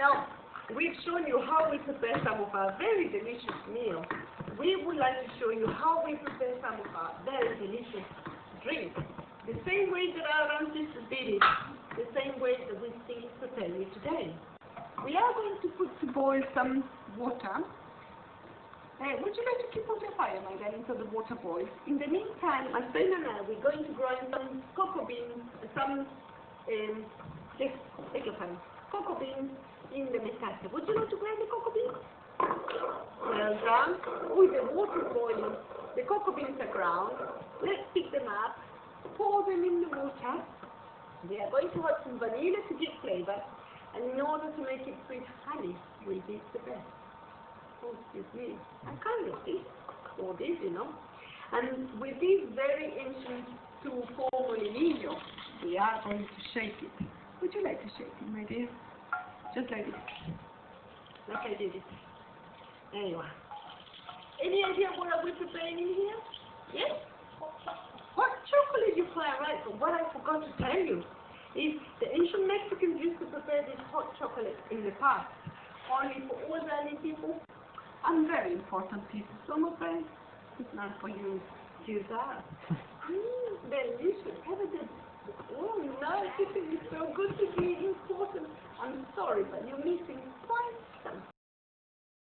Now, we've shown you how we prepare some of our very delicious meals. We would like to show you how we prepare some of our very delicious drinks. The same way that our ancestors did it, the same way that we still prepare it today. We are going to put to boil some water. Would you like to keep on the fire, my darling, so the water boils? In the meantime, my friend and I, we're going to grind some cocoa beans, cocoa beans in the metaxa. Would you like to grind the cocoa beans? Well done. With the water boiling, the cocoa beans are ground. Let's pick them up, pour them in the water. We are going to add some vanilla to give flavor, and in order to make it sweet, honey will be the best. Oh, excuse me, I can't do this, or this, you know. And with this very ancient tool called molinillo, we are going to shake it. Would you like to shake it, my dear? Just like this. Like I did it. There you are. Any idea what are we preparing in here? Yes? Hot chocolate, you quite right, but what I forgot to tell you is the ancient Mexicans used to prepare this hot chocolate in the past, only for elderly people and very important people. So, my friend, it's not for you. Here's that. Delicious. Haven't it? Oh, no, this is so good to be important. I'm sorry, but you're missing